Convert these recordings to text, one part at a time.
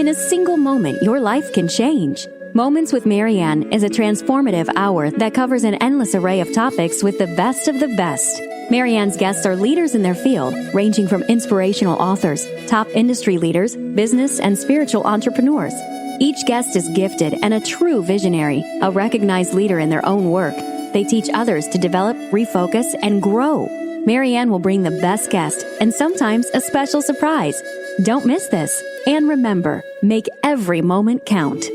In a single moment, your life can change. Moments with Marianne is a transformative hour that covers an endless array of topics with the best of the best. Marianne's guests are leaders in their field, ranging from inspirational authors, top industry leaders, business and spiritual entrepreneurs. Each guest is gifted and a true visionary, a recognized leader in their own work. They teach others to develop, refocus, and grow. Marianne will bring the best guest and sometimes a special surprise. Don't miss this. And remember, make every moment count.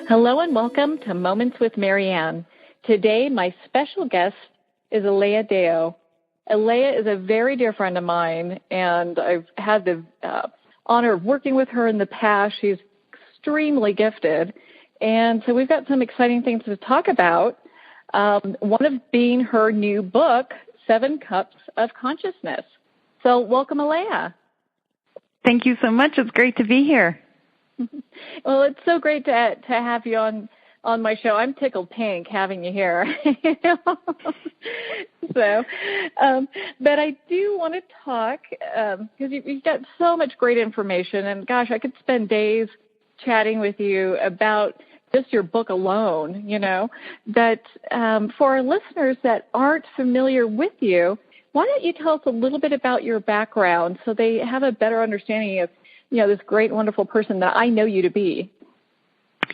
Hello and welcome to Moments with Marianne. Today, my special guest is Aleya Dao. Aleya is a very dear friend of mine, and I've had the honor of working with her in the past. She's extremely gifted, and so we've got some exciting things to talk about. One of being her new book, 7 Cups of Consciousness. So welcome, Aleya. Thank you so much. It's great to be here. Well, it's so great to have you on my show. I'm tickled pink having you here. But I do want to talk because you've got so much great information, and gosh, I could spend days chatting with you about just your book alone, But for our listeners that aren't familiar with you, why don't you tell us a little bit about your background so they have a better understanding of this great, wonderful person that I know you to be.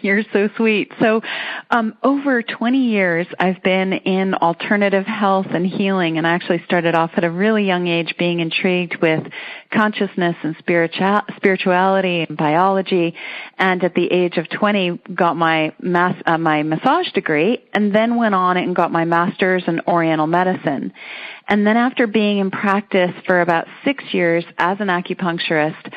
You're so sweet. So over 20 years, I've been in alternative health and healing, and I actually started off at a really young age being intrigued with consciousness and spirituality and biology, and at the age of 20 got my massage degree, and then went on and got my master's in Oriental medicine. And then after being in practice for about 6 years as an acupuncturist,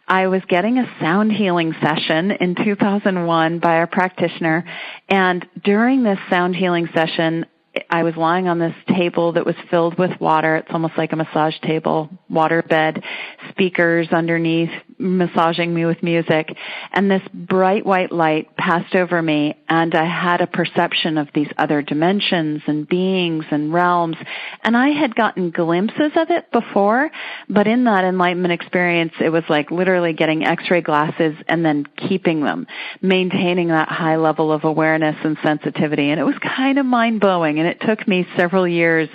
I was getting a sound healing session in 2001 by a practitioner, and during this sound healing session, I was lying on this table that was filled with water. It's almost like a massage table, water bed, speakers underneath, massaging me with music, and this bright white light passed over me, and I had a perception of these other dimensions and beings and realms, and I had gotten glimpses of it before, but in that enlightenment experience, it was like literally getting x-ray glasses and then keeping them, maintaining that high level of awareness and sensitivity, and it was kind of mind-blowing, and it took me several years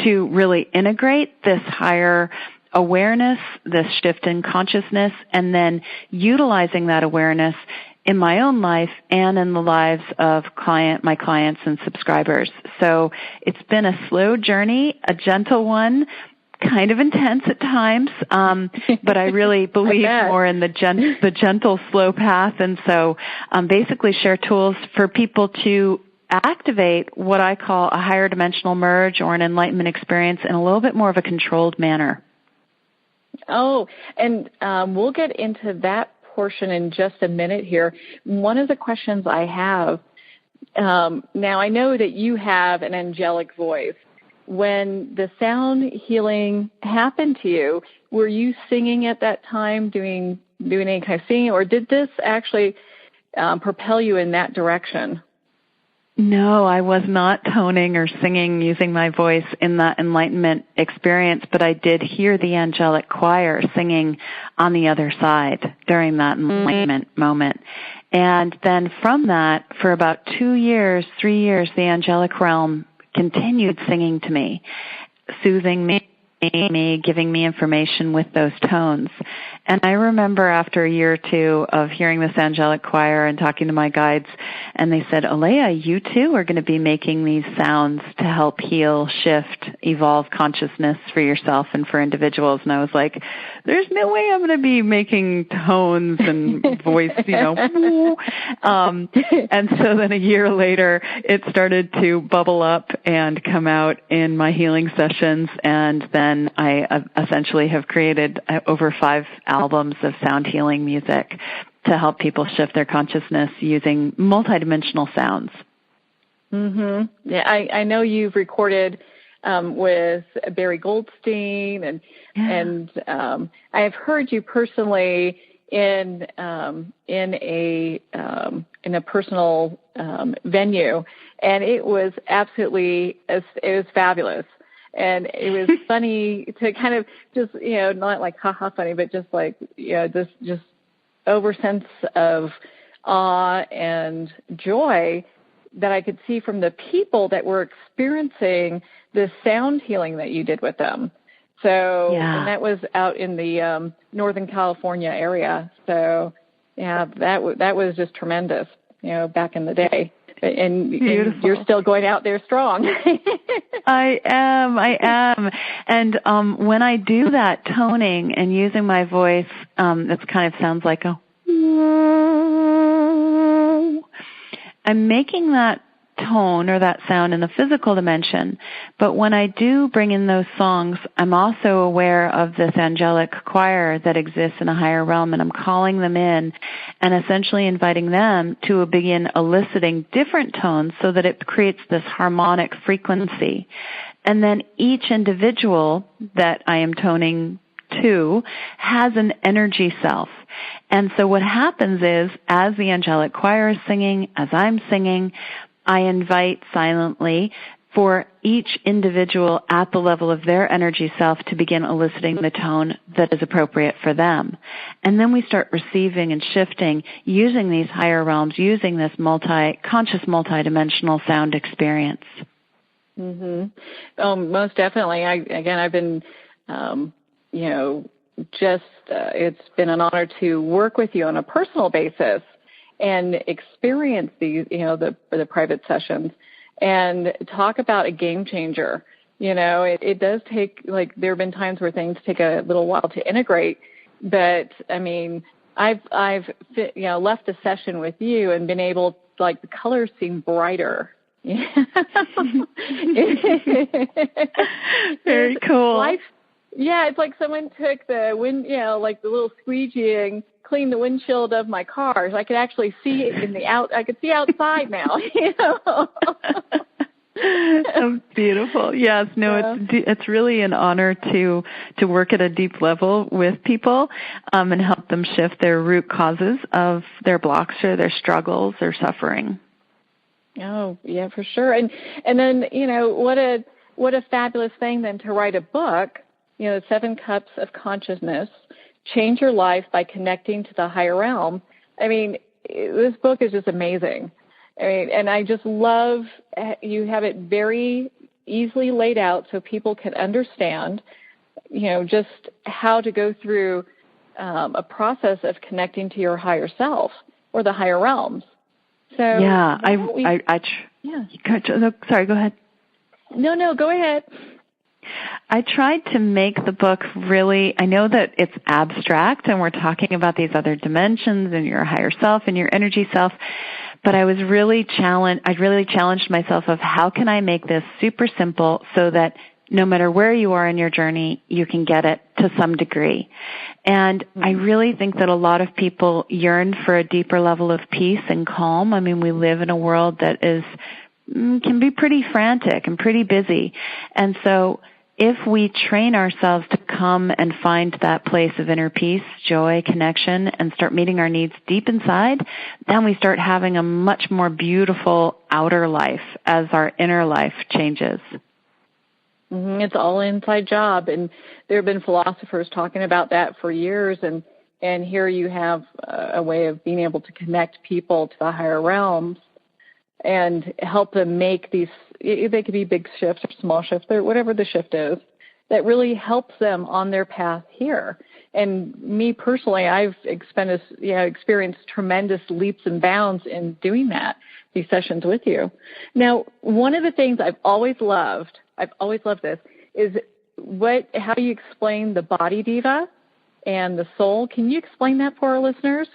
to really integrate this higher awareness, this shift in consciousness, and then utilizing that awareness in my own life and in the lives of my clients and subscribers. So it's been a slow journey, a gentle one, kind of intense at times, but I really believe more in the gentle, slow path, and so basically share tools for people to activate what I call a higher dimensional merge or an enlightenment experience in a little bit more of a controlled manner. Oh, and we'll get into that portion in just a minute here. One of the questions I have, now I know that you have an angelic voice. When the sound healing happened to you, were you singing at that time, doing any kind of singing, or did this actually propel you in that direction? No, I was not toning or singing using my voice in that enlightenment experience, but I did hear the angelic choir singing on the other side during that enlightenment moment. And then from that, for about 3 years, the angelic realm continued singing to me, soothing me, giving me information with those tones. And I remember after a year or two of hearing this angelic choir and talking to my guides, and they said, Aleya, you too are going to be making these sounds to help heal, shift, evolve consciousness for yourself and for individuals. And I was like, there's no way I'm going to be making tones and voice, And so then a year later, it started to bubble up and come out in my healing sessions, and then I essentially have created over 5 albums of sound healing music to help people shift their consciousness using multidimensional sounds. Mm-hmm. Yeah, I know you've recorded with Barry Goldstein, and I have heard you personally in a personal venue, and it was absolutely fabulous. And it was funny to kind of just, not like haha funny, but just like, this just over sense of awe and joy that I could see from the people that were experiencing the sound healing that you did with them. So, and that was out in the Northern California area. So, yeah, that was just tremendous, back in the day. And you're still going out there strong. I am. And when I do that toning and using my voice, it kind of sounds like a I'm making that tone or that sound in the physical dimension. But when I do bring in those songs, I'm also aware of this angelic choir that exists in a higher realm, and I'm calling them in and essentially inviting them to begin eliciting different tones so that it creates this harmonic frequency. And then each individual that I am toning to has an energy self. And so what happens is, as the angelic choir is singing, as I'm singing, I invite silently for each individual at the level of their energy self to begin eliciting the tone that is appropriate for them. And then we start receiving and shifting using these higher realms, using this conscious multidimensional sound experience. Mm-hmm. Most definitely. I've been, it's been an honor to work with you on a personal basis and experience these, the private sessions and talk about a game changer. It does take, there have been times where things take a little while to integrate, but I mean, I've left a session with you and been able, the colors seem brighter. Very cool. It's like someone took the wind, the little squeegee and cleaned the windshield of my car. So I could actually see it I could see outside now. Oh, beautiful. Yes, it's really an honor to work at a deep level with people and help them shift their root causes of their blocks or their struggles or suffering. Oh, yeah, for sure. And then, what a fabulous thing then to write a book, 7 Cups of Consciousness, Change Your Life by Connecting to the Higher Realm. I mean, this book is just amazing. I mean, and I just love you have it very easily laid out so people can understand, just how to go through a process of connecting to your higher self or the higher realms. So yeah, sorry, go ahead. No, go ahead. I tried to make the book really, I know that it's abstract and we're talking about these other dimensions and your higher self and your energy self, but I really challenged myself of how can I make this super simple so that no matter where you are in your journey, you can get it to some degree. And I really think that a lot of people yearn for a deeper level of peace and calm. I mean, we live in a world that can be pretty frantic and pretty busy. And so if we train ourselves to come and find that place of inner peace, joy, connection, and start meeting our needs deep inside, then we start having a much more beautiful outer life as our inner life changes. Mm-hmm. It's all an inside job, and there have been philosophers talking about that for years, and here you have a way of being able to connect people to the higher realms and help them make these, they could be big shifts or small shifts or whatever the shift is, that really helps them on their path here. And me personally, I've experienced tremendous leaps and bounds in doing that, these sessions with you. Now, one of the things I've always loved this, is how you explain the body diva and the soul. Can you explain that for our listeners?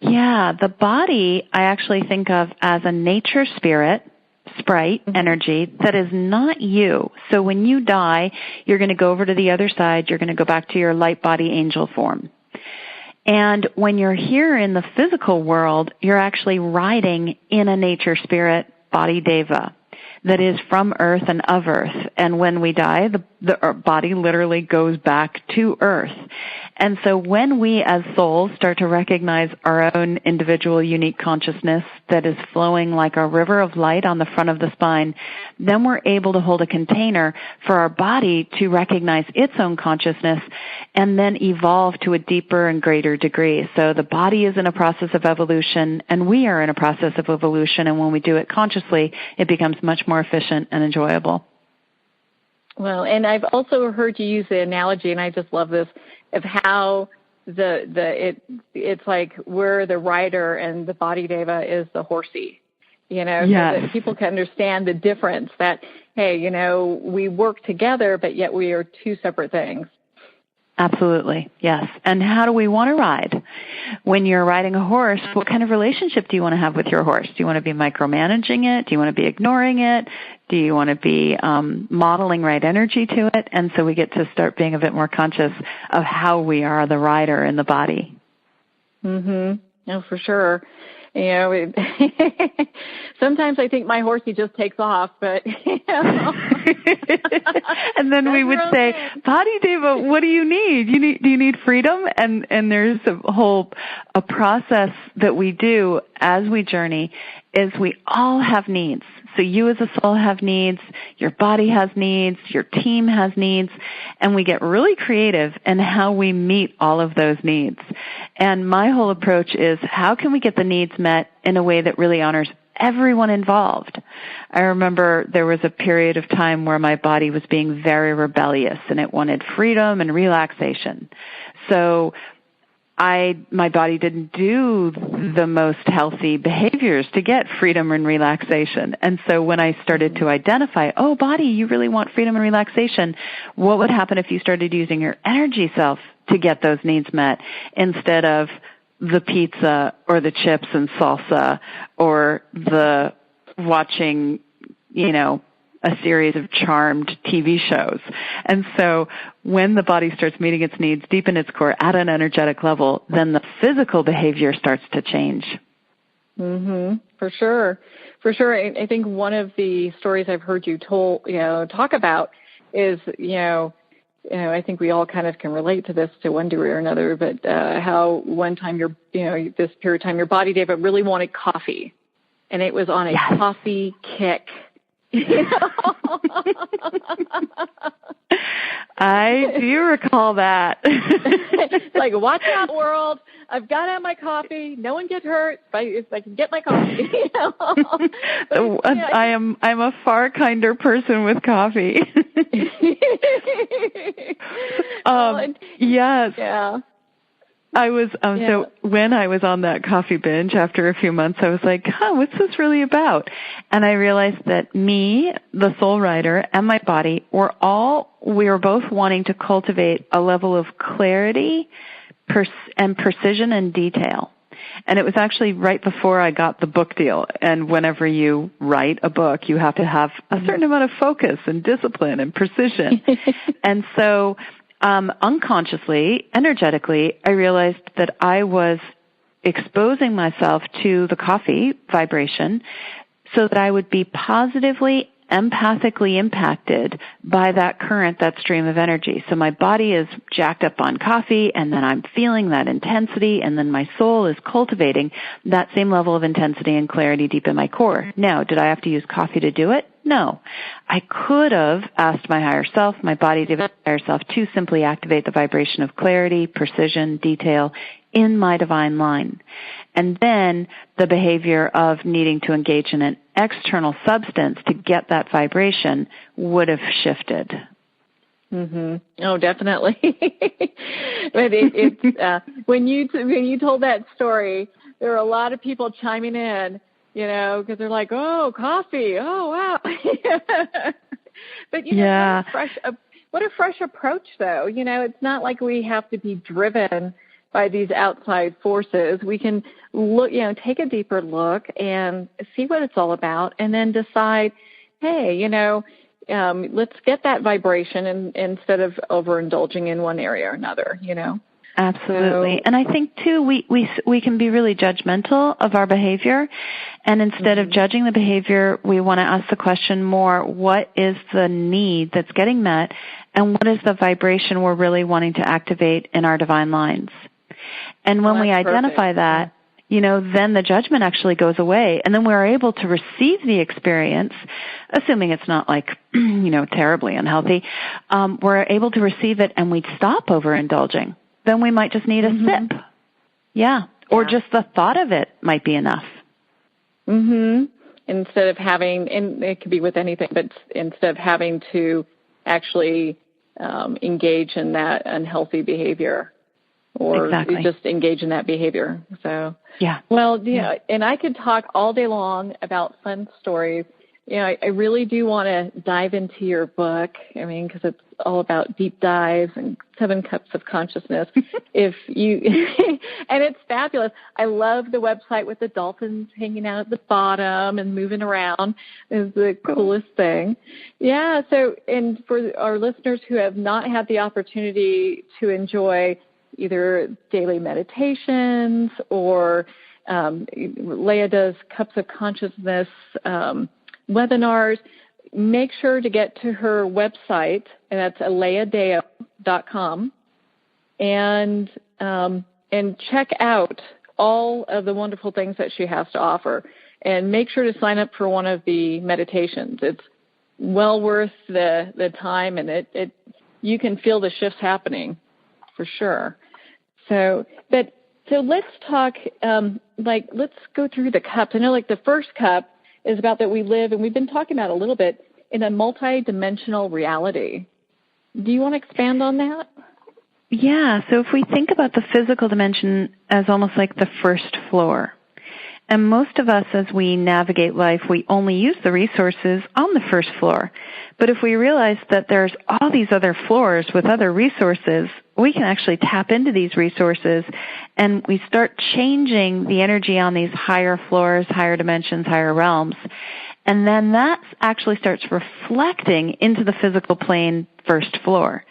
Yeah, the body I actually think of as a nature sprite energy that is not you. So when you die, you're going to go over to the other side. You're going to go back to your light body angel form. And when you're here in the physical world, you're actually riding in a nature spirit body deva that is from earth and of earth. And when we die, the body literally goes back to earth. And so when we as souls start to recognize our own individual unique consciousness that is flowing like a river of light on the front of the spine, then we're able to hold a container for our body to recognize its own consciousness and then evolve to a deeper and greater degree. So the body is in a process of evolution, and we are in a process of evolution, and when we do it consciously, it becomes much more efficient and enjoyable. Well, and I've also heard you use the analogy, and I just love this, of how it's like we're the rider and the body deva is the horsey, you know, yes. so that people can understand the difference that, hey, you know, we work together, but yet we are two separate things. Absolutely, yes. And how do we want to ride? When you're riding a horse, what kind of relationship do you want to have with your horse? Do you want to be micromanaging it? Do you want to be ignoring it? Do you want to be modeling right energy to it? And so we get to start being a bit more conscious of how we are the rider in the body. No, for sure. You know, sometimes I think my horsey just takes off, but, you know. And then we would say, Body Deva, what do you need? Do you need freedom? And there's a process that we do as we journey is we all have needs. So you as a soul have needs, your body has needs, your team has needs, and we get really creative in how we meet all of those needs. And my whole approach is how can we get the needs met in a way that really honors everyone involved? I remember there was a period of time where my body was being very rebellious and it wanted freedom and relaxation. So my body didn't do the most healthy behaviors to get freedom and relaxation. And so when I started to identify, oh, body, you really want freedom and relaxation, what would happen if you started using your energy self to get those needs met instead of the pizza or the chips and salsa or the watching, you know, a series of charmed TV shows. And so when the body starts meeting its needs deep in its core at an energetic level, then the physical behavior starts to change. For sure. For sure. I think one of the stories I've heard you talk about is, I think we all kind of can relate to this to one degree or another, but how one time this period of time, your body, David, really wanted coffee, and it was on a coffee kick. I do recall that. Like, watch out, world. I've got to have my coffee. No one gets hurt if I can get my coffee. I'm a far kinder person with coffee. Yes. Yeah. I was, so when I was on that coffee binge after a few months, I was like, what's this really about? And I realized that me, the soul rider, and my body we were both wanting to cultivate a level of clarity and precision and detail. And it was actually right before I got the book deal. And whenever you write a book, you have to have a certain amount of focus and discipline and precision. And so unconsciously, energetically, I realized that I was exposing myself to the coffee vibration so that I would be positively, empathically impacted by that current, that stream of energy. So my body is jacked up on coffee, and then I'm feeling that intensity, and then my soul is cultivating that same level of intensity and clarity deep in my core. Now, did I have to use coffee to do it? No. I could have asked my higher self, my body, the higher self, to simply activate the vibration of clarity, precision, detail in my divine line. And then the behavior of needing to engage in an external substance to get that vibration would have shifted. Oh, definitely. But when you told that story, there were a lot of people chiming in, because they're like, oh, coffee. Oh, wow. But, what a fresh approach, though. It's not like we have to be driven by these outside forces. We can look, take a deeper look and see what it's all about, and then decide, hey, let's get that vibration instead of overindulging in one area or another, Absolutely. And I think, too, we can be really judgmental of our behavior. And instead of judging the behavior, we want to ask the question more, what is the need that's getting met, and what is the vibration we're really wanting to activate in our divine lines? And when we identify that, then the judgment actually goes away. And then we're able to receive the experience, assuming it's not like, terribly unhealthy. We're able to receive it and we stop overindulging. Then we might just need a sip. Yeah. Or just the thought of it might be enough. Instead of having, and it could be with anything, but instead of having to actually engage in that unhealthy behavior. Or just engage in that behavior. So, and I could talk all day long about fun stories. I really do want to dive into your book. Because it's all about deep dives and 7 cups of consciousness. And it's fabulous. I love the website with the dolphins hanging out at the bottom and moving around. Is the coolest thing. Yeah. So, and for our listeners who have not had the opportunity to enjoy either daily meditations or Aleya does Cups of Consciousness webinars, make sure to get to her website, and that's aleyadao.com, and check out all of the wonderful things that she has to offer. And make sure to sign up for one of the meditations. It's well worth the time, and you can feel the shifts happening for sure. So let's talk, let's go through the cups. I know, the first cup is about that we live, and we've been talking about a little bit, in a multi-dimensional reality. Do you want to expand on that? Yeah, so if we think about the physical dimension as almost like the first floor, and most of us, as we navigate life, we only use the resources on the first floor. But if we realize that there's all these other floors with other resources, we can actually tap into these resources, and we start changing the energy on these higher floors, higher dimensions, higher realms. And then that actually starts reflecting into the physical plane first floor.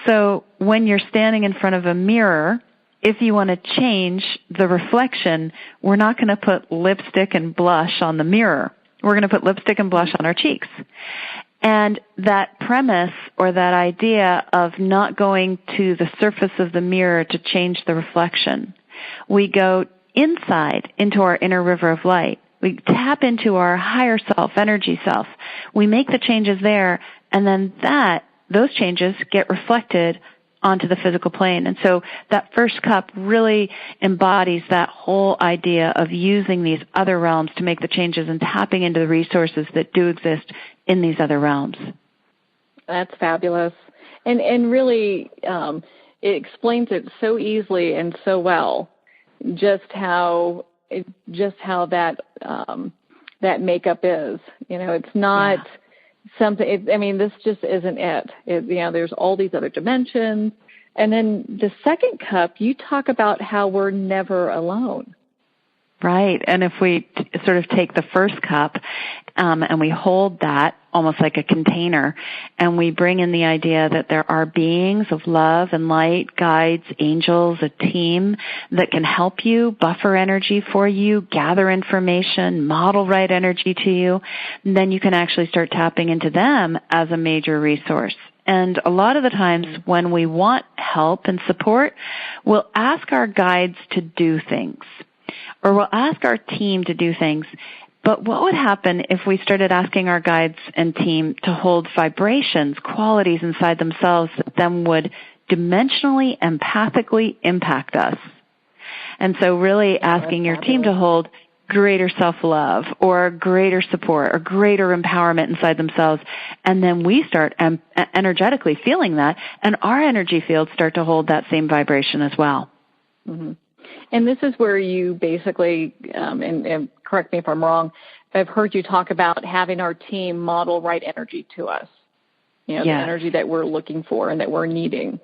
So when you're standing in front of a mirror, if you want to change the reflection, we're not going to put lipstick and blush on the mirror. We're going to put lipstick and blush on our cheeks. And that premise or that idea of not going to the surface of the mirror to change the reflection, we go inside into our inner river of light. We tap into our higher self, energy self. We make the changes there, and then those changes get reflected onto the physical plane. And so that first cup really embodies that whole idea of using these other realms to make the changes and tapping into the resources that do exist in these other realms. That's fabulous. And really, it explains it so easily and so well, just how that makeup is. It's not something. This just isn't it. There's all these other dimensions. And then the second cup, you talk about how we're never alone. Right. And if we sort of take the first cup and we hold that almost like a container, and we bring in the idea that there are beings of love and light, guides, angels, a team that can help you, buffer energy for you, gather information, model right energy to you, then you can actually start tapping into them as a major resource. And a lot of the times when we want help and support, we'll ask our guides to do things, or we'll ask our team to do things. But what would happen if we started asking our guides and team to hold vibrations, qualities inside themselves that then would dimensionally, empathically impact us? And so really asking your team to hold greater self-love or greater support or greater empowerment inside themselves. And then we start energetically feeling that, and our energy fields start to hold that same vibration as well. Mm-hmm. And this is where you basically, and correct me if I'm wrong, I've heard you talk about having our team model right energy to us, the energy that we're looking for and that we're needing.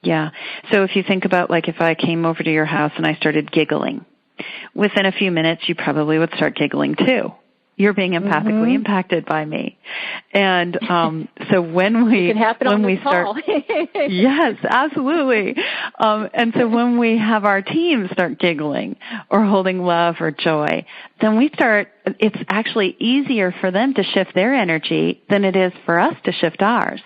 Yeah. So if you think about, if I came over to your house and I started giggling, within a few minutes you probably would start giggling too. You're being empathically impacted by me. And so when we start yes, absolutely. And so when we have our team start giggling or holding love or joy, then it's actually easier for them to shift their energy than it is for us to shift ours.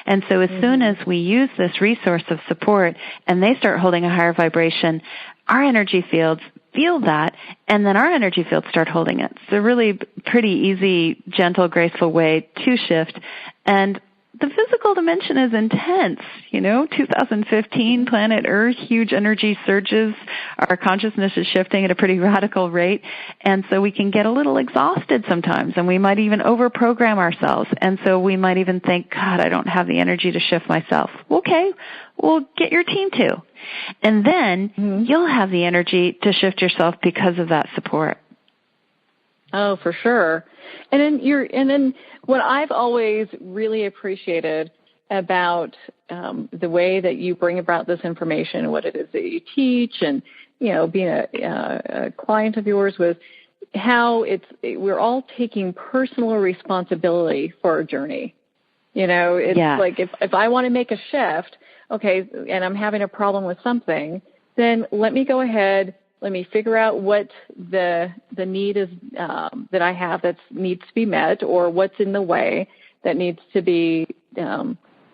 And so as soon as we use this resource of support and they start holding a higher vibration, our energy fields feel that, and then our energy fields start holding it. It's a really pretty easy, gentle, graceful way to shift. And the physical dimension is intense. 2015, planet Earth, huge energy surges. Our consciousness is shifting at a pretty radical rate. And so we can get a little exhausted sometimes, and we might even overprogram ourselves. And so we might even think, God, I don't have the energy to shift myself. Okay, well, get your team to. And then you'll have the energy to shift yourself because of that support. Oh, for sure. And then what I've always really appreciated about the way that you bring about this information, what it is that you teach, and being a client of yours, was how we're all taking personal responsibility for our journey. It's like if I want to make a shift, okay, and I'm having a problem with something, then let me go ahead. Let me figure out what the need is that I have that needs to be met, or what's in the way that needs to be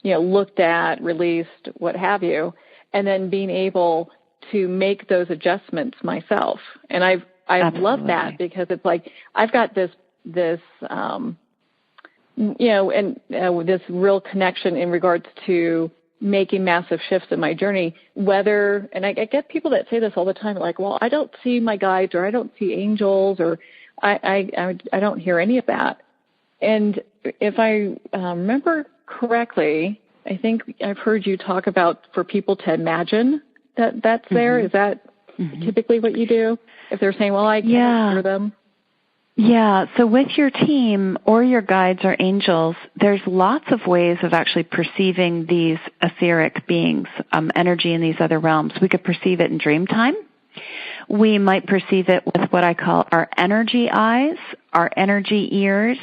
looked at, released, what have you, and then being able to make those adjustments myself. And I love that, because it's like I've got this this real connection in regards to making massive shifts in my journey, and I get people that say this all the time, like, well, I don't see my guides, or I don't see angels, or I don't hear any of that. And if I remember correctly, I think I've heard you talk about for people to imagine that's there. Is that typically what you do? If they're saying, well, I can't hear them. Yeah, so with your team or your guides or angels, there's lots of ways of actually perceiving these etheric beings, energy in these other realms. We could perceive it in dream time. We might perceive it with what I call our energy eyes, our energy ears,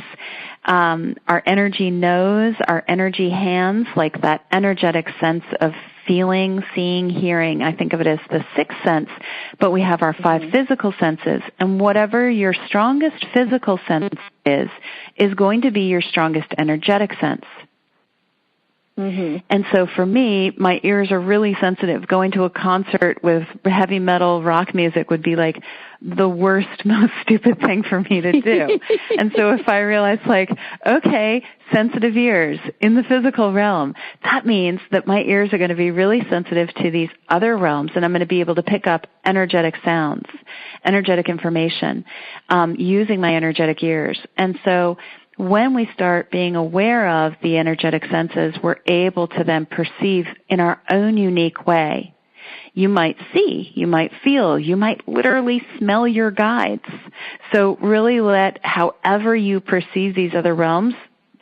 our energy nose, our energy hands, like that energetic sense of feeling, seeing, hearing. I think of it as the sixth sense, but we have our five physical senses. And whatever your strongest physical sense is going to be your strongest energetic sense. And so for me, my ears are really sensitive. Going to a concert with heavy metal rock music would be like the worst, most stupid thing for me to do. And so if I realize, like, okay, sensitive ears in the physical realm, that means that my ears are going to be really sensitive to these other realms, and I'm going to be able to pick up energetic sounds, energetic information, using my energetic ears. And so when we start being aware of the energetic senses, we're able to then perceive in our own unique way. You might see, you might feel, you might literally smell your guides. So really let however you perceive these other realms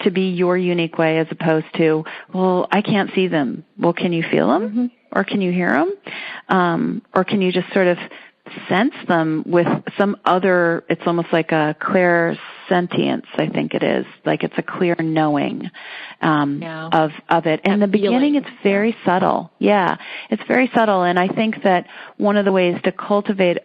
to be your unique way, as opposed to, well, I can't see them. Well, can you feel them? Or can you hear them? Or can you just sort of sense them with some other, it's almost like a clairsentience, I think it is. Like it's a clear knowing of it. In the beginning, it's very subtle. Yeah, it's very subtle. And I think that one of the ways to cultivate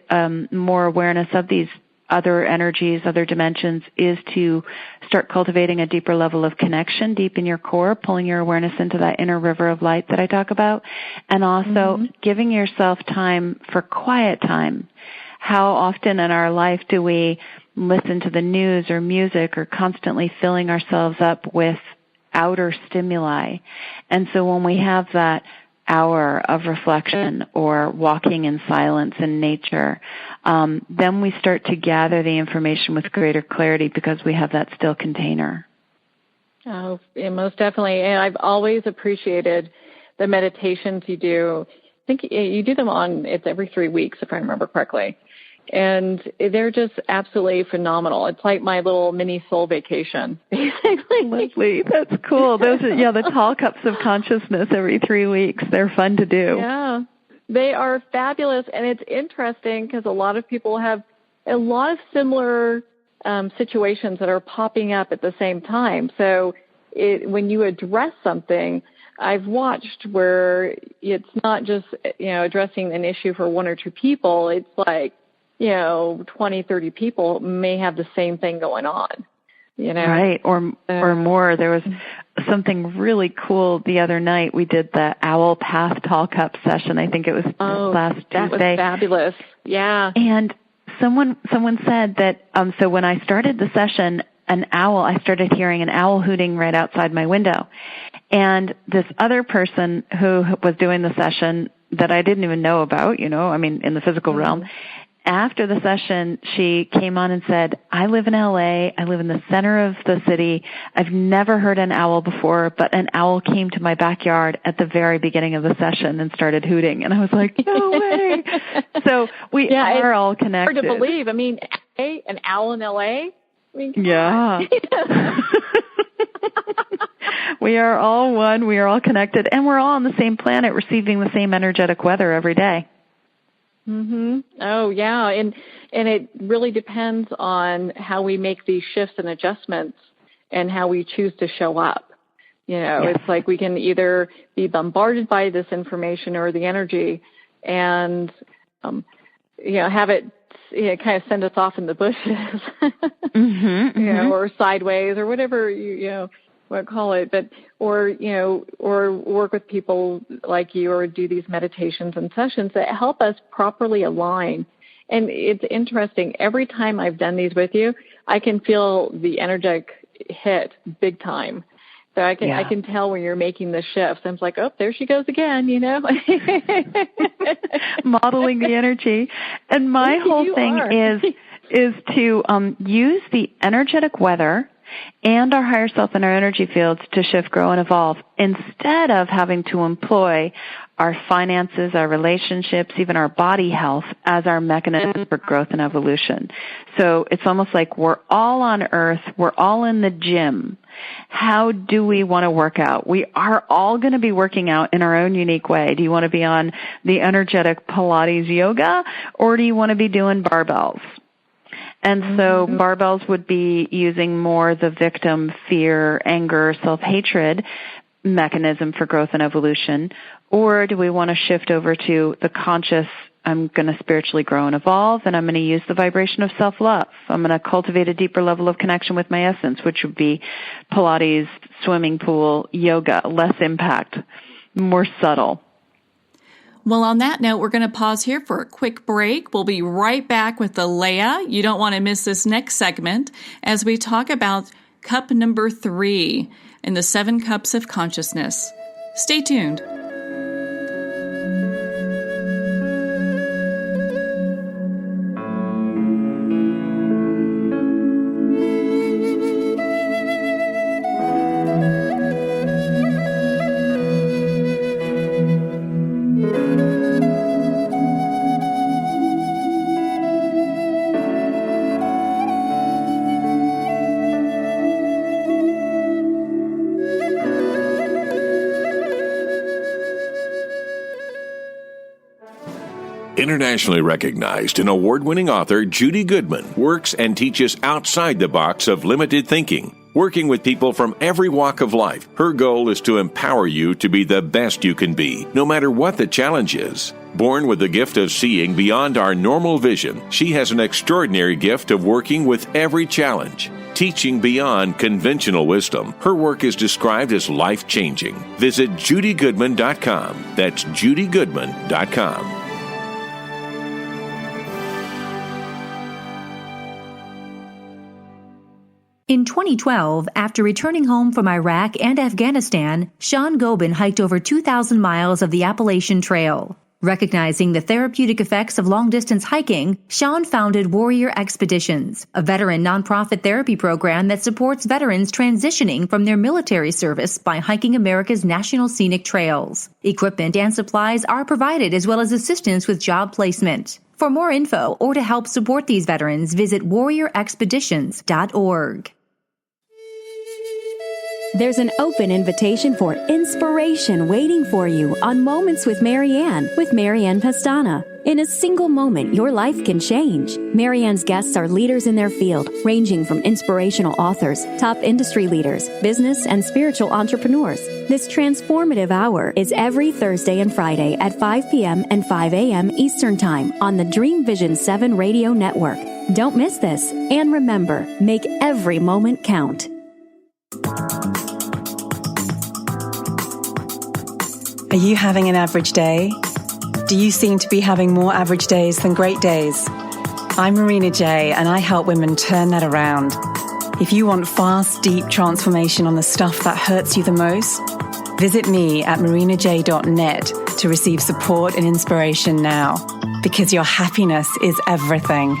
more awareness of these other energies, other dimensions, is to start cultivating a deeper level of connection deep in your core, pulling your awareness into that inner river of light that I talk about, and also giving yourself time for quiet time. How often in our life do we listen to the news or music, or constantly filling ourselves up with outer stimuli? And so when we have that hour of reflection or walking in silence in nature, then we start to gather the information with greater clarity, because we have that still container. Oh, yeah, most definitely. And I've always appreciated the meditations you do. I think you do them it's every 3 weeks, if I remember correctly. And they're just absolutely phenomenal. It's like my little mini soul vacation, basically. Lovely. That's cool. Those are, the tall cups of consciousness every 3 weeks. They're fun to do. Yeah, they are fabulous. And it's interesting because a lot of people have a lot of similar situations that are popping up at the same time. So when you address something, I've watched where it's not just, addressing an issue for one or two people. It's like, 20, 30 people may have the same thing going on, Right, or more. There was something really cool the other night. We did the Owl Path Tall Cup session. I think it was last Tuesday. That was fabulous. Yeah. And someone said that, so when I started the session, I started hearing an owl hooting right outside my window. And this other person who was doing the session that I didn't even know about, in the physical realm, after the session, she came on and said, I live in LA. I live in the center of the city. I've never heard an owl before, but an owl came to my backyard at the very beginning of the session and started hooting. And I was like, no way. So we are all connected. Hard to believe. An owl in LA? Yeah. We are all one. We are all connected. And we're all on the same planet receiving the same energetic weather every day. Mm-hmm. Oh, yeah. And it really depends on how we make these shifts and adjustments and how we choose to show up. It's like we can either be bombarded by this information or the energy and, have it kind of send us off in the bushes, or sideways or whatever what call it, but or work with people like you or do these meditations and sessions that help us properly align. And it's interesting. Every time I've done these with you, I can feel the energetic hit big time. So I can tell when you're making the shifts. I'm like, oh, there she goes again, modeling the energy. And my whole thing is to use the energetic weather and our higher self and our energy fields to shift, grow, and evolve instead of having to employ our finances, our relationships, even our body health as our mechanism for growth and evolution. So it's almost like we're all on Earth, we're all in the gym. How do we want to work out? We are all going to be working out in our own unique way. Do you want to be on the energetic Pilates yoga, or do you want to be doing barbells? And so barbells would be using more the victim, fear, anger, self-hatred mechanism for growth and evolution. Or do we want to shift over to the conscious, I'm going to spiritually grow and evolve, and I'm going to use the vibration of self-love. I'm going to cultivate a deeper level of connection with my essence, which would be Pilates, swimming pool, yoga, less impact, more subtle. Well, on that note, we're going to pause here for a quick break. We'll be right back with Aleya. You don't want to miss this next segment as we talk about cup number 3 in the 7 cups of consciousness. Stay tuned. Internationally recognized and award-winning author Judy Goodman works and teaches outside the box of limited thinking. Working with people from every walk of life, her goal is to empower you to be the best you can be, no matter what the challenge is. Born with the gift of seeing beyond our normal vision, she has an extraordinary gift of working with every challenge. Teaching beyond conventional wisdom, her work is described as life-changing. Visit judygoodman.com. That's judygoodman.com. In 2012, after returning home from Iraq and Afghanistan, Sean Gobin hiked over 2,000 miles of the Appalachian Trail. Recognizing the therapeutic effects of long-distance hiking, Sean founded Warrior Expeditions, a veteran nonprofit therapy program that supports veterans transitioning from their military service by hiking America's national scenic trails. Equipment and supplies are provided as well as assistance with job placement. For more info or to help support these veterans, visit warriorexpeditions.org. There's an open invitation for inspiration waiting for you on Moments with Marianne Pastana. In a single moment, your life can change. Marianne's guests are leaders in their field, ranging from inspirational authors, top industry leaders, business and spiritual entrepreneurs. This transformative hour is every Thursday and Friday at 5 p.m. and 5 a.m. Eastern Time on the Dream Vision 7 radio network. Don't miss this. And remember, make every moment count. Are you having an average day? Do you seem to be having more average days than great days? I'm Marina J, and I help women turn that around. If you want fast, deep transformation on the stuff that hurts you the most, visit me at marinaj.net to receive support and inspiration now, because your happiness is everything.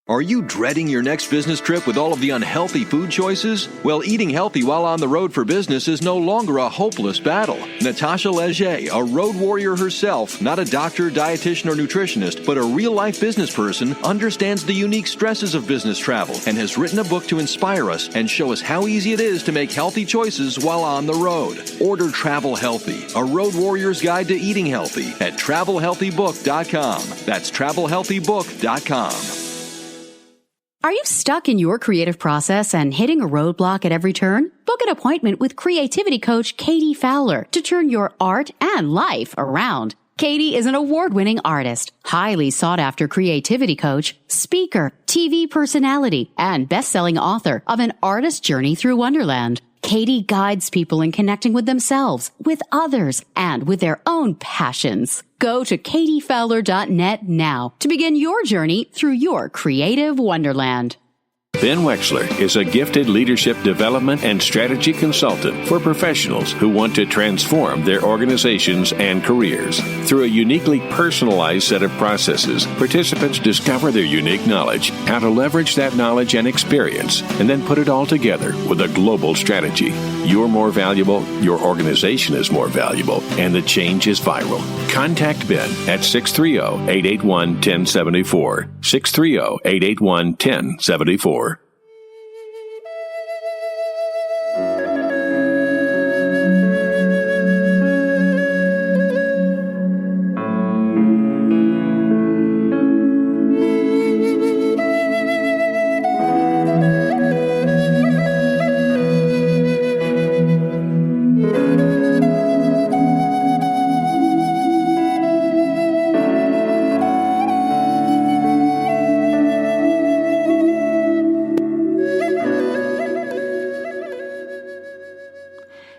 Are you dreading your next business trip with all of the unhealthy food choices? Well, eating healthy while on the road for business is no longer a hopeless battle. Natasha Leger, a road warrior herself, not a doctor, dietitian, or nutritionist, but a real-life business person, understands the unique stresses of business travel and has written a book to inspire us and show us how easy it is to make healthy choices while on the road. Order Travel Healthy, a road warrior's guide to eating healthy at travelhealthybook.com. That's travelhealthybook.com. Are you stuck in your creative process and hitting a roadblock at every turn? Book an appointment with creativity coach Katie Fowler to turn your art and life around. Katie is an award-winning artist, highly sought-after creativity coach, speaker, TV personality, and best-selling author of An Artist's Journey Through Wonderland. Katie guides people in connecting with themselves, with others, and with their own passions. Go to katiefowler.net now to begin your journey through your creative wonderland. Ben Wexler is a gifted leadership development and strategy consultant for professionals who want to transform their organizations and careers. Through a uniquely personalized set of processes, participants discover their unique knowledge, how to leverage that knowledge and experience, and then put it all together with a global strategy. You're more valuable, your organization is more valuable, and the change is viral. Contact Ben at 630-881-1074. 630-881-1074.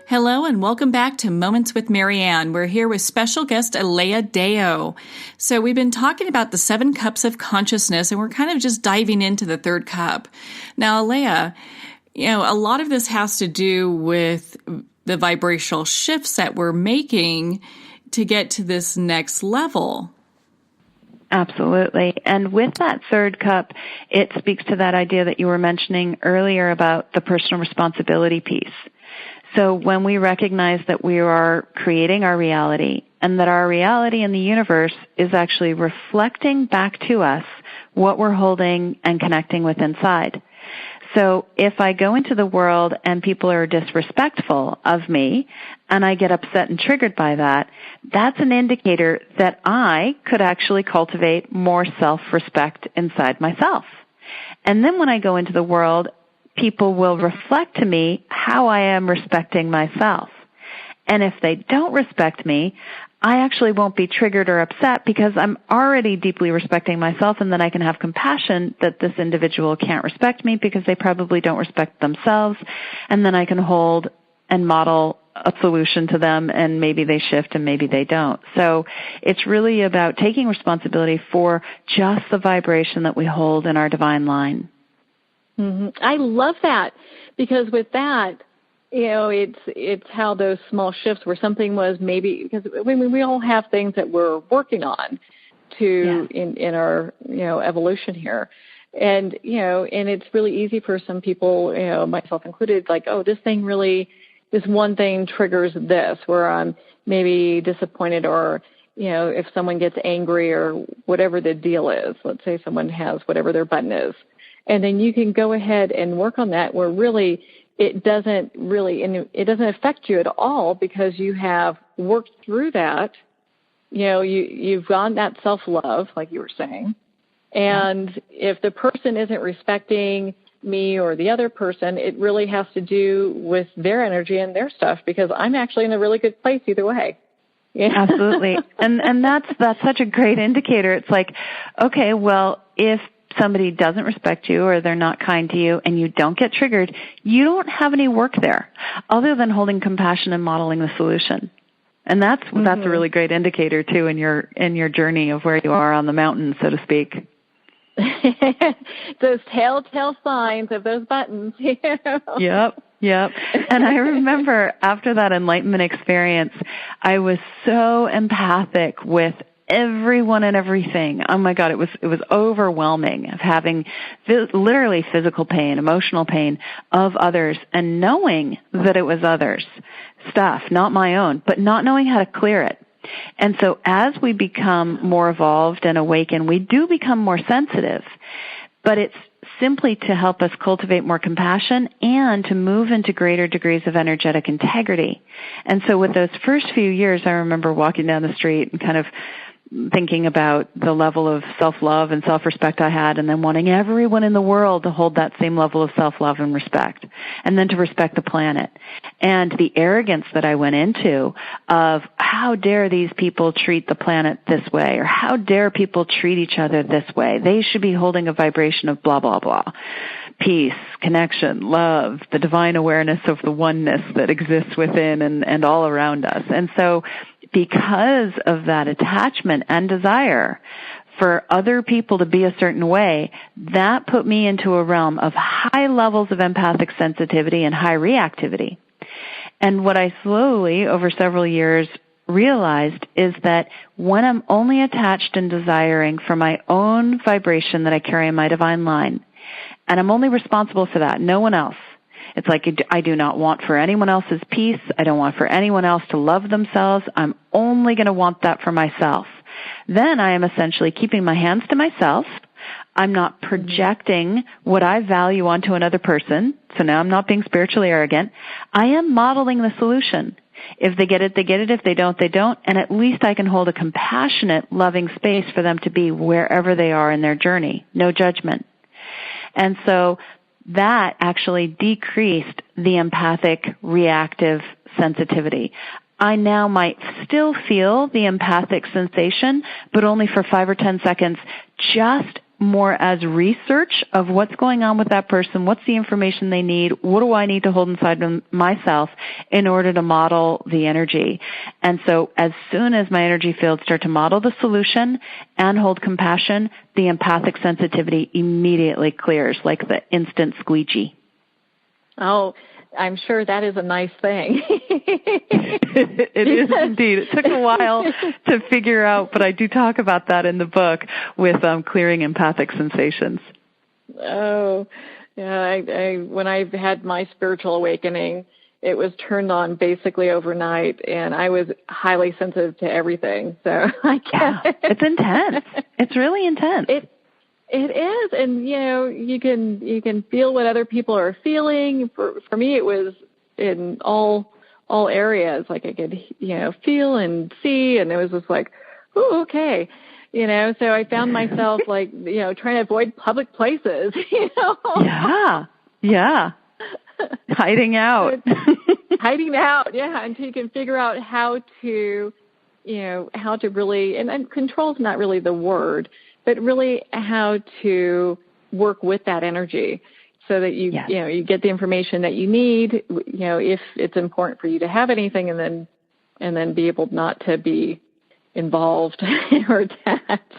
Hello and welcome back to Moments with Marianne. We're here with special guest Aleya Dao. So we've been talking about the 7 cups of consciousness, and we're kind of just diving into the 3rd cup. Now, Aleya, a lot of this has to do with the vibrational shifts that we're making to get to this next level. Absolutely. And with that 3rd cup, it speaks to that idea that you were mentioning earlier about the personal responsibility piece. So when we recognize that we are creating our reality and that our reality in the universe is actually reflecting back to us what we're holding and connecting with inside. So if I go into the world and people are disrespectful of me and I get upset and triggered by that, that's an indicator that I could actually cultivate more self-respect inside myself. And then when I go into the world, people will reflect to me how I am respecting myself. And if they don't respect me, I actually won't be triggered or upset because I'm already deeply respecting myself, and then I can have compassion that this individual can't respect me because they probably don't respect themselves, and then I can hold and model a solution to them, and maybe they shift and maybe they don't. So it's really about taking responsibility for just the vibration that we hold in our divine line. Mm-hmm. I love that, because with that, it's how those small shifts where something was maybe, because we all have things that we're working on in our evolution here, and and it's really easy for some people, myself included, like, oh, this one thing triggers this, where I'm maybe disappointed, or if someone gets angry or whatever the deal is. Let's say someone has whatever their button is. And then you can go ahead and work on that, where really it doesn't affect you at all, because you have worked through that. You've gotten that self-love, like you were saying. And if the person isn't respecting me or the other person, it really has to do with their energy and their stuff, because I'm actually in a really good place either way. Yeah. Absolutely. And that's such a great indicator. It's like, okay, well, if somebody doesn't respect you or they're not kind to you and you don't get triggered, you don't have any work there other than holding compassion and modeling the solution. And that's a really great indicator too in your journey of where you are on the mountain, so to speak. Those telltale signs of those buttons. Yep. And I remember after that enlightenment experience, I was so empathic with everyone and everything. Oh my God, it was overwhelming of having literally physical pain, emotional pain of others, and knowing that it was others' stuff, not my own, but not knowing how to clear it. And so as we become more evolved and awaken, we do become more sensitive, but it's simply to help us cultivate more compassion and to move into greater degrees of energetic integrity. And so with those first few years, I remember walking down the street and kind of thinking about the level of self-love and self-respect I had, and then wanting everyone in the world to hold that same level of self-love and respect, and then to respect the planet. And the arrogance that I went into of how dare these people treat the planet this way, or how dare people treat each other this way. They should be holding a vibration of blah, blah, blah. Peace, connection, love, the divine awareness of the oneness that exists within and all around us. And so because of that attachment and desire for other people to be a certain way, that put me into a realm of high levels of empathic sensitivity and high reactivity. And what I slowly, over several years, realized is that when I'm only attached and desiring for my own vibration that I carry in my divine line, and I'm only responsible for that, no one else. It's like I do not want for anyone else's peace. I don't want for anyone else to love themselves. I'm only going to want that for myself. Then I am essentially keeping my hands to myself. I'm not projecting what I value onto another person. So now I'm not being spiritually arrogant. I am modeling the solution. If they get it, they get it. If they don't, they don't. And at least I can hold a compassionate, loving space for them to be wherever they are in their journey. No judgment. And so that actually decreased the empathic reactive sensitivity. I now might still feel the empathic sensation, but only for 5 or 10 seconds, just more as research of what's going on with that person, what's the information they need, what do I need to hold inside myself in order to model the energy. And so as soon as my energy fields start to model the solution and hold compassion, the empathic sensitivity immediately clears like the instant squeegee. Oh, I'm sure that is a nice thing. It is indeed. It took a while to figure out, but I do talk about that in the book with clearing empathic sensations. Oh, yeah. I when I had my spiritual awakening, it was turned on basically overnight, and I was highly sensitive to everything. So I can't. Yeah, it's intense. It's really intense. It is, and you can feel what other people are feeling. For me, it was in all areas. Like I could feel and see, and it was just like, oh, okay, So I found myself like trying to avoid public places. Yeah, hiding out, yeah, until you can figure out how to really and control's not really the word, but really how to work with that energy so that you get the information that you need, if it's important for you to have anything, and then be able not to be involved or attached.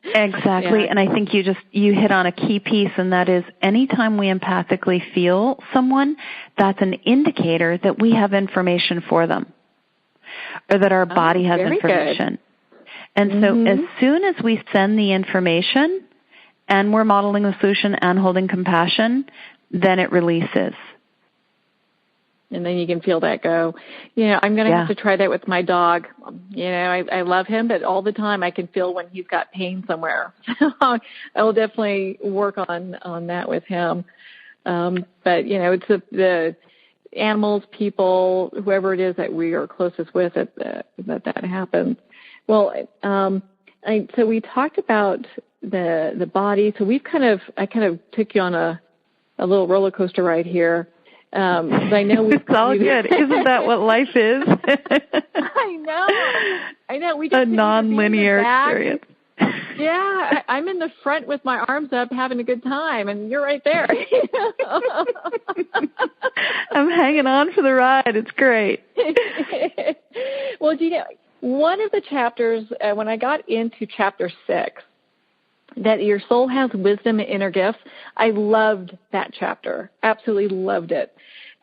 Exactly. Yeah. And I think you hit on a key piece, and that is anytime we empathically feel someone, that's an indicator that we have information for them or that our body has information. Good. And so as soon as we send the information and we're modeling the solution and holding compassion, then it releases. And then you can feel that go. I'm going to have to try that with my dog. I love him, but all the time I can feel when he's got pain somewhere. I will definitely work on that with him. But, it's the animals, people, whoever it is that we are closest with that happens. Well, so we talked about the body. So I kind of took you on a little roller coaster ride here. I know it's all good. Isn't that what life is? I know. We just a non-linear experience. Yeah, I'm in the front with my arms up having a good time, and you're right there. I'm hanging on for the ride. It's great. Well, one of the chapters, when I got into chapter 6, that your soul has wisdom and inner gifts, I loved that chapter. Absolutely loved it.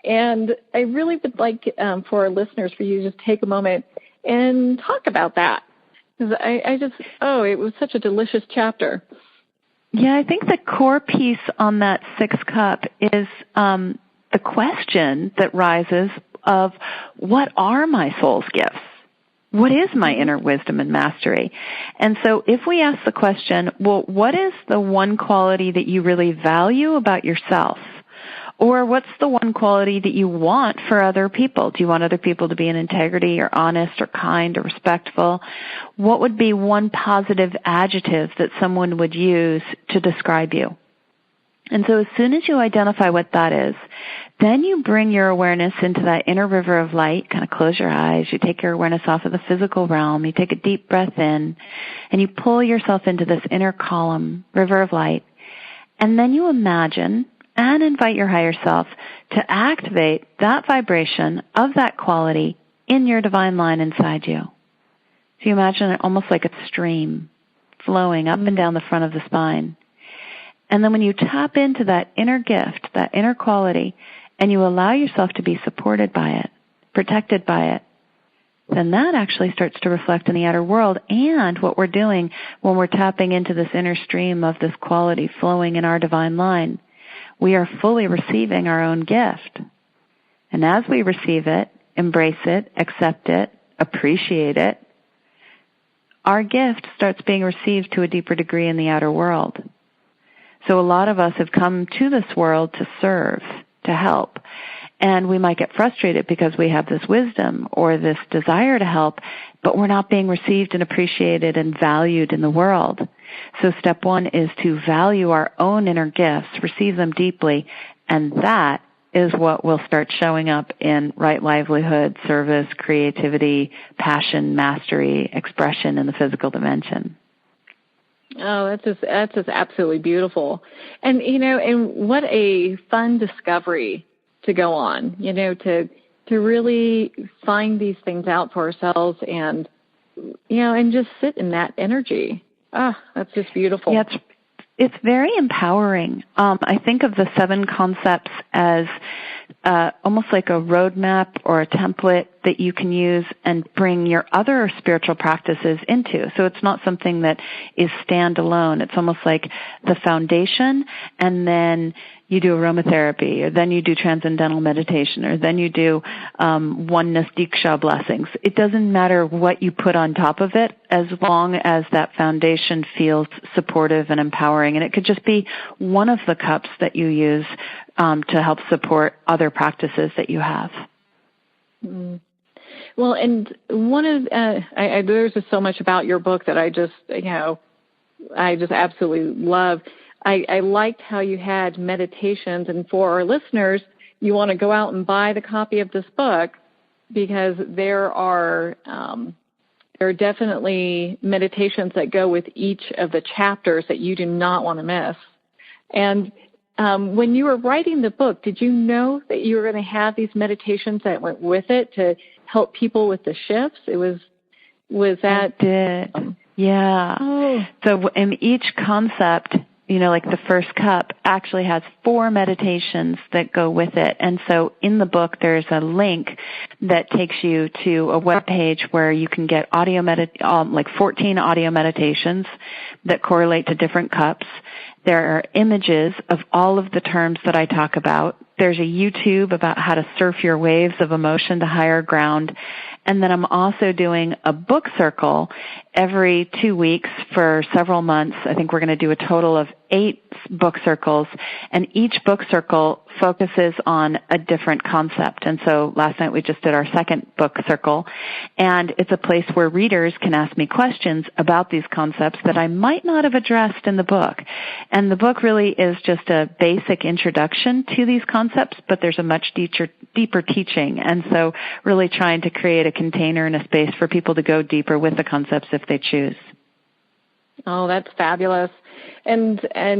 And I really would like for our listeners, for you to just take a moment and talk about that. Because it was such a delicious chapter. Yeah, I think the core piece on that 6th cup is the question that rises of, what are my soul's gifts? What is my inner wisdom and mastery? And so if we ask the question, well, what is the one quality that you really value about yourself? Or what's the one quality that you want for other people? Do you want other people to be in integrity or honest or kind or respectful? What would be one positive adjective that someone would use to describe you? And so as soon as you identify what that is, then you bring your awareness into that inner river of light, kind of close your eyes, you take your awareness off of the physical realm, you take a deep breath in, and you pull yourself into this inner column, river of light, and then you imagine and invite your higher self to activate that vibration of that quality in your divine line inside you. So you imagine it almost like a stream flowing up and down the front of the spine. And then when you tap into that inner gift, that inner quality, and you allow yourself to be supported by it, protected by it, then that actually starts to reflect in the outer world. And what we're doing when we're tapping into this inner stream of this quality flowing in our divine line, we are fully receiving our own gift. And as we receive it, embrace it, accept it, appreciate it, our gift starts being received to a deeper degree in the outer world. So a lot of us have come to this world to serve, to help. And we might get frustrated because we have this wisdom or this desire to help, but we're not being received and appreciated and valued in the world. So step 1 is to value our own inner gifts, receive them deeply, and that is what will start showing up in right livelihood, service, creativity, passion, mastery, expression in the physical dimension. Oh, that's just absolutely beautiful. And, and what a fun discovery to go on, to really find these things out for ourselves and, and just sit in that energy. That's just beautiful. Yeah, it's very empowering. I think of the 7 concepts as almost like a roadmap or a template that you can use and bring your other spiritual practices into. So it's not something that is standalone. It's almost like the foundation, and then you do aromatherapy, or then you do transcendental meditation, or then you do oneness diksha blessings. It doesn't matter what you put on top of it, as long as that foundation feels supportive and empowering. And it could just be one of the cups that you use to help support other practices that you have. Mm. Well, and one of there's just so much about your book that I just absolutely love. I liked how you had meditations, and for our listeners, you want to go out and buy the copy of this book, because there are definitely meditations that go with each of the chapters that you do not want to miss. And when you were writing the book, did you know that you were going to have these meditations that went with it to help people with the shifts? Was that? I did. Yeah. Oh. So in each concept, like the first cup actually has 4 meditations that go with it. And so in the book, there's a link that takes you to a web page where you can get 14 audio meditations that correlate to different cups. There are images of all of the terms that I talk about. There's a YouTube about how to surf your waves of emotion to higher ground. And then I'm also doing a book circle every 2 weeks for several months. I think we're going to do a total of 8 book circles, and each book circle focuses on a different concept. And so last night we just did our second book circle, and it's a place where readers can ask me questions about these concepts that I might not have addressed in the book. And the book really is just a basic introduction to these concepts, but there's a much deeper teaching. And so really trying to create a container and a space for people to go deeper with the concepts if they choose. Oh, that's fabulous. And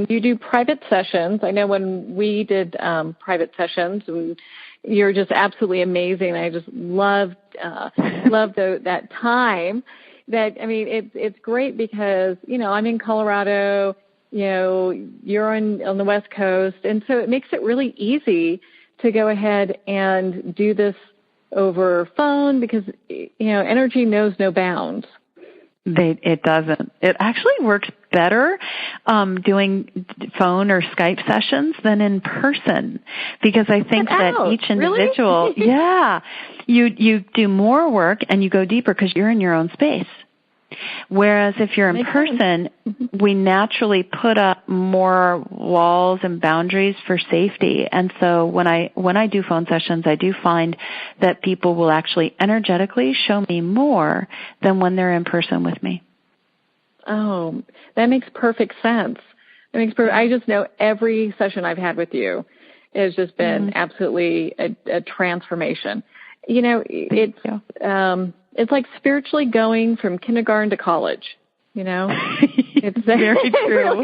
you do private sessions. I know when we did private sessions, and you're just absolutely amazing. I just loved that time. That, I mean, it's great because, I'm in Colorado, you're on the West Coast, and so it makes it really easy to go ahead and do this over phone because, energy knows no bounds. It doesn't. It actually works better doing phone or Skype sessions than in person, because I think that each individual, really? Yeah, you do more work and you go deeper because you're in your own space. Whereas if you're in person, we naturally put up more walls and boundaries for safety. And so when I do phone sessions, I do find that people will actually energetically show me more than when they're in person with me. Oh, that makes perfect sense. I just know every session I've had with you has just been absolutely a transformation. It's like spiritually going from kindergarten to college, It's very true.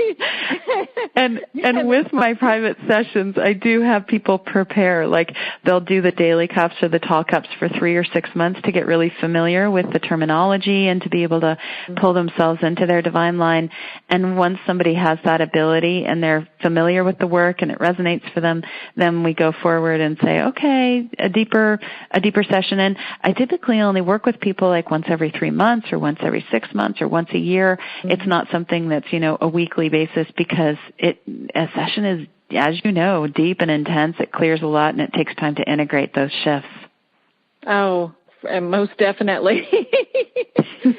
And with my private sessions, I do have people prepare, like they'll do the daily cups or the tall cups for 3 or 6 months to get really familiar with the terminology and to be able to pull themselves into their divine line. And once somebody has that ability and they're familiar with the work and it resonates for them, then we go forward and say, okay, a deeper session. And I typically only work with people like once every 3 months or once every 6 months or once a year. It's not something that's, a weekly basis, because a session is, as you know, deep and intense. It clears a lot and it takes time to integrate those shifts. Oh, most definitely.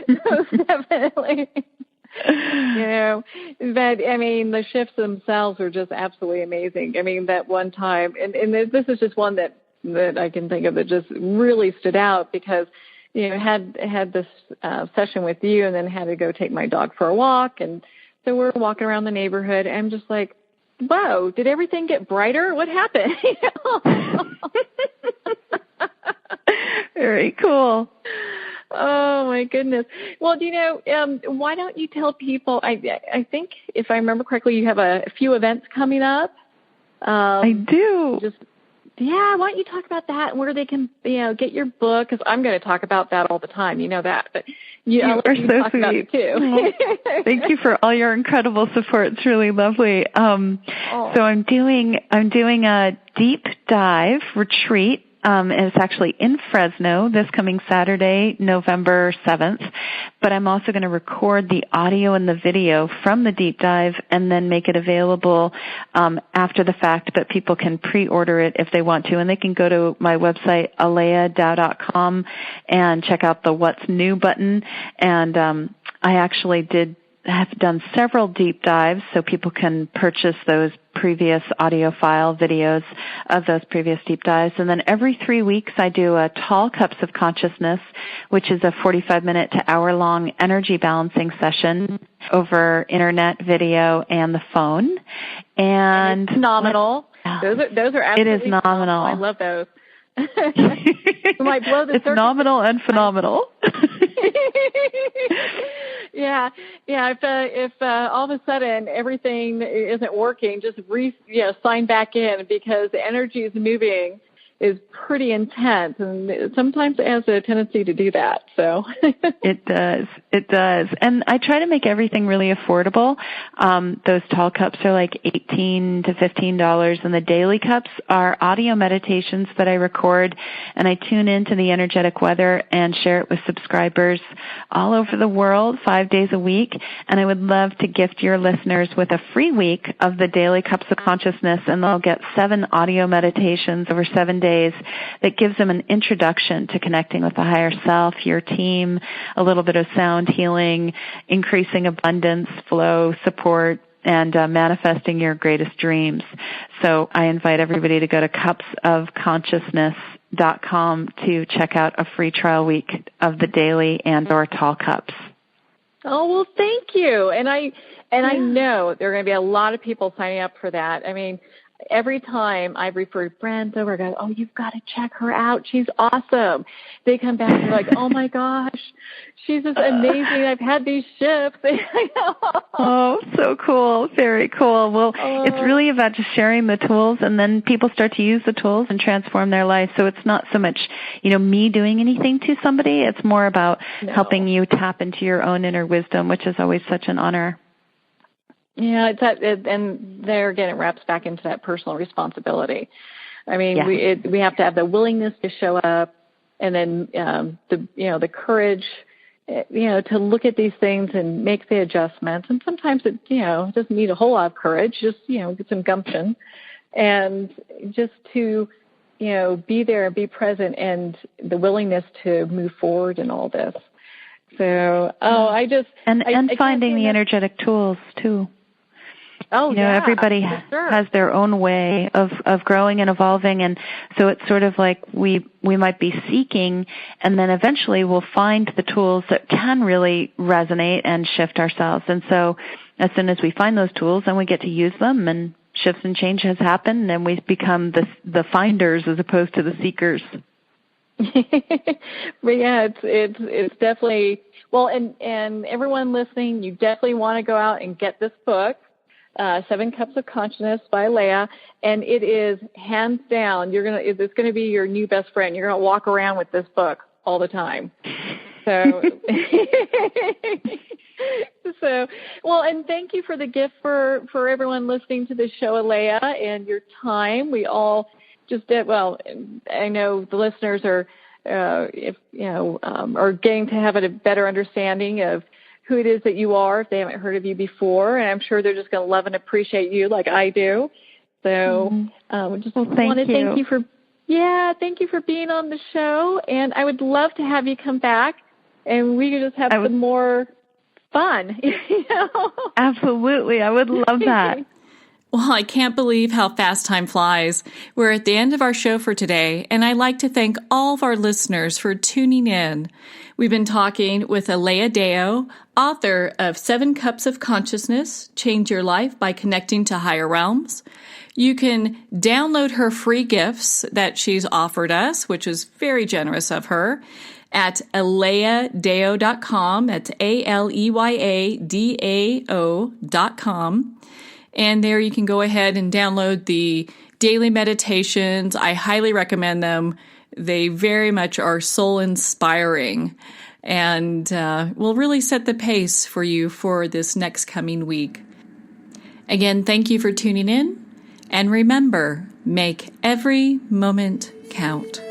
Most definitely. But the shifts themselves are just absolutely amazing. That one time, and this is just one that I can think of that just really stood out because had this session with you and then had to go take my dog for a walk. And so we're walking around the neighborhood and I'm just like, whoa, did everything get brighter? What happened? Very cool. Oh, my goodness. Well, why don't you tell people, I think if I remember correctly, you have a few events coming up. I do. Yeah, why don't you talk about that and where they can, get your book? Because I'm going to talk about that all the time. You know that, but you are so talk sweet. About it too. Thank you for all your incredible support. It's really lovely. So I'm doing a deep dive retreat. And it's actually in Fresno this coming Saturday, November 7th. But I'm also going to record the audio and the video from the deep dive and then make it available after the fact. But people can pre-order it if they want to. And they can go to my website, aleyadao.com, and check out the What's New button. And I actually have done several deep dives so people can purchase those previous audio file videos of those previous deep dives. And then every 3 weeks I do a Tall Cups of Consciousness, which is a 45-minute to hour-long energy balancing session over internet, video, and the phone. And it's phenomenal. Those are absolutely it is nominal. I love those. It might blow the it's nominal and phenomenal. Yeah. If all of a sudden everything isn't working, just sign back in, because the energy is moving is pretty intense, and sometimes it has a tendency to do that. So It does. And I try to make everything really affordable. Those tall cups are like $18 to $15, and the daily cups are audio meditations that I record, and I tune into the energetic weather and share it with subscribers all over the world 5 days a week. And I would love to gift your listeners with a free week of the Daily Cups of Consciousness, and they'll get 7 audio meditations over 7 days that gives them an introduction to connecting with the higher self, your team, a little bit of sound healing, increasing abundance, flow, support, and manifesting your greatest dreams. So I invite everybody to go to cupsofconsciousness.com to check out a free trial week of the daily and or tall cups. Oh, well, thank you. And I know there are going to be a lot of people signing up for that. every time I've referred friends over, I go, oh, you've got to check her out. She's awesome. They come back and they're like, oh my gosh, she's just amazing. I've had these shifts. Oh, so cool. Very cool. Well, it's really about just sharing the tools, and then people start to use the tools and transform their life. So it's not so much, me doing anything to somebody. It's more about helping you tap into your own inner wisdom, which is always such an honor. Yeah, and there again, it wraps back into that personal responsibility. I mean, we have to have the willingness to show up, and then the courage, to look at these things and make the adjustments. And sometimes it doesn't need a whole lot of courage, just get some gumption, and just to be there and be present, and the willingness to move forward in all this. So, and finding the energetic tools too. Oh, everybody has their own way of growing and evolving, and so it's sort of like we might be seeking, and then eventually we'll find the tools that can really resonate and shift ourselves. And so as soon as we find those tools, then we get to use them, and shifts and changes happen, and we become the finders as opposed to the seekers. But yeah, it's definitely, well, and everyone listening, you definitely want to go out and get this book, 7 Cups of Consciousness by Aleya, and it is hands down, it's going to be your new best friend. You're going to walk around with this book all the time. So, well, and thank you for the gift for everyone listening to the show, Aleya, and your time. We all just did well. I know the listeners are getting to have a better understanding of who it is that you are if they haven't heard of you before, and I'm sure they're just going to love and appreciate you like I do. So, want to thank you for being on the show, and I would love to have you come back, and we could just have some more fun. Absolutely, I would love that. Well, I can't believe how fast time flies. We're at the end of our show for today, and I'd like to thank all of our listeners for tuning in. We've been talking with Aleya Dao, author of 7 Cups of Consciousness, Change Your Life by Connecting to Higher Realms. You can download her free gifts that she's offered us, which is very generous of her, at aleyadao.com. That's ALEYADAO.com. And there you can go ahead and download the daily meditations. I highly recommend them. They very much are soul-inspiring and will really set the pace for you for this next coming week. Again, thank you for tuning in. And remember, make every moment count.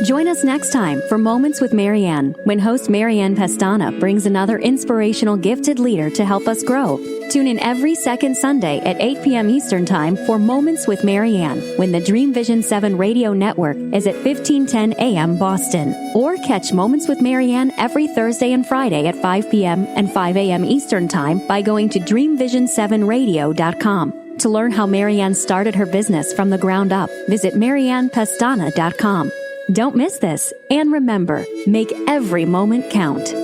Join us next time for Moments with Marianne, when host Marianne Pestana brings another inspirational gifted leader to help us grow. Tune in every second Sunday at 8 p.m. Eastern Time for Moments with Marianne, when the Dream Vision 7 radio network is at 1510 a.m. Boston. Or catch Moments with Marianne every Thursday and Friday at 5 p.m. and 5 a.m. Eastern Time by going to dreamvision7radio.com. To learn how Marianne started her business from the ground up, visit mariannepestana.com. Don't miss this, and remember, make every moment count.